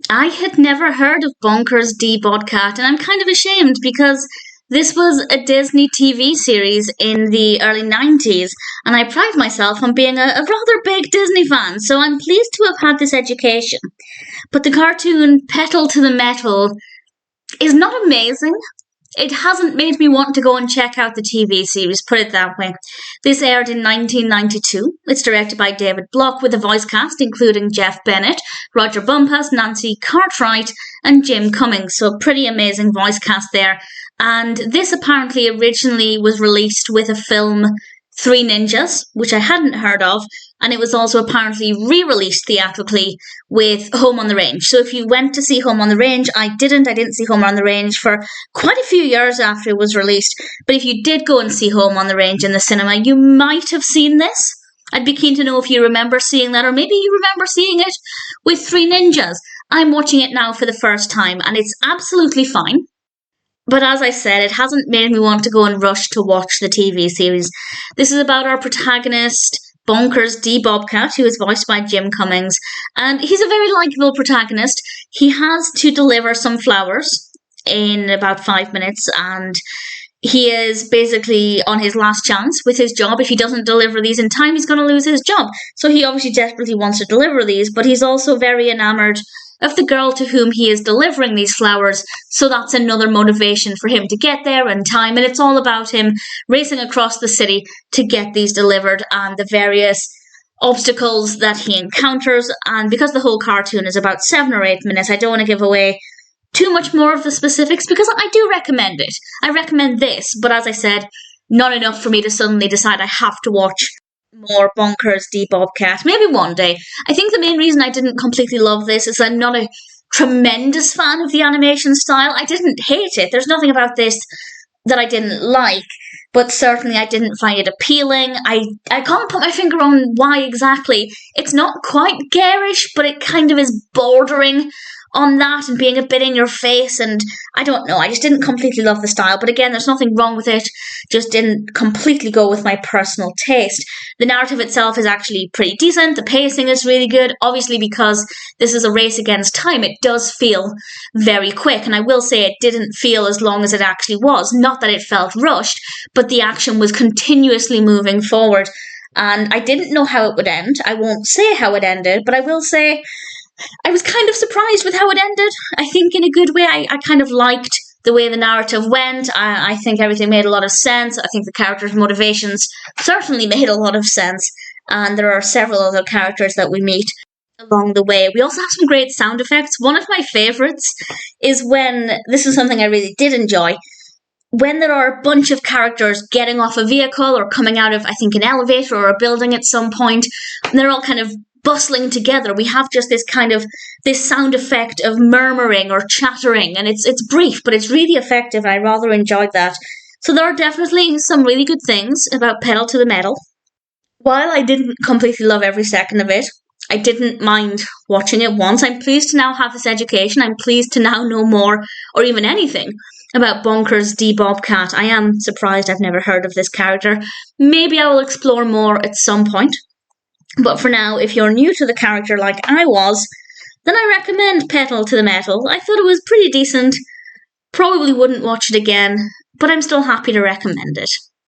I had never heard of Bonkers D. Bobcat, and I'm kind of ashamed because this was a Disney TV series in the early 90s, and I pride myself on being a rather big Disney fan, so I'm pleased to have had this education. But the cartoon Petal to the Metal is not amazing. It hasn't made me want to go and check out the TV series, put it that way. This aired in 1992. It's directed by David Block with a voice cast including Jeff Bennett, Rodger Bumpass, Nancy Cartwright, and Jim Cummings. So, pretty amazing voice cast there. And this apparently originally was released with a film, Three Ninjas, which I hadn't heard of, and it was also apparently re-released theatrically with Home on the Range. So if you went to see Home on the Range, I didn't see Home on the Range for quite a few years after it was released, but if you did go and see Home on the Range in the cinema, you might have seen this. I'd be keen to know if you remember seeing that, or maybe you remember seeing it with Three Ninjas. I'm watching it now for the first time, and it's absolutely fine. But as I said, it hasn't made me want to go and rush to watch the TV series. This is about our protagonist, Bonkers D. Bobcat, who is voiced by Jim Cummings. And he's a very likeable protagonist. He has to deliver some flowers in about 5 minutes, and he is basically on his last chance with his job. If he doesn't deliver these in time, he's going to lose his job. So he obviously desperately wants to deliver these, but he's also very enamored of the girl to whom he is delivering these flowers, so that's another motivation for him to get there in time, and it's all about him racing across the city to get these delivered and the various obstacles that he encounters. And because the whole cartoon is about 7 or 8 minutes, I don't want to give away too much more of the specifics because I do recommend it. I recommend this, but as I said, not enough for me to suddenly decide I have to watch more Bonkers D. Bobcat. Maybe one day. I think the main reason I didn't completely love this is I'm not a tremendous fan of the animation style. I didn't hate it. There's nothing about this that I didn't like, but certainly I didn't find it appealing. I can't put my finger on why exactly. It's not quite garish, but it kind of is bordering on that and being a bit in your face, and I don't know, I just didn't completely love the style. But again, there's nothing wrong with it, just didn't completely go with my personal taste. The narrative itself is actually pretty decent, the pacing is really good. Obviously, because this is a race against time, it does feel very quick, and I will say it didn't feel as long as it actually was. Not that it felt rushed, but the action was continuously moving forward, and I didn't know how it would end. I won't say how it ended, but I will say I was kind of surprised with how it ended. I think in a good way. I kind of liked the way the narrative went. I think everything made a lot of sense. I think the characters' motivations certainly made a lot of sense. And there are several other characters that we meet along the way. We also have some great sound effects. One of my favourites is when, this is something I really did enjoy, when there are a bunch of characters getting off a vehicle or coming out of, I think, an elevator or a building at some point, and they're all kind of bustling together. We have just this sound effect of murmuring or chattering, and it's brief, but it's really effective, and I rather enjoyed that. So there are definitely some really good things about Petal to the Metal. While I didn't completely love every second of it, I didn't mind watching it once. I'm pleased to now have this education. I'm pleased to now know more, or even anything, about Bonkers D. Bobcat. I am surprised I've never heard of this character. Maybe I will explore more at some point. But for now, if you're new to the character like I was, then I recommend Petal to the Metal. I thought it was pretty decent. Probably wouldn't watch it again, but I'm still happy to recommend it.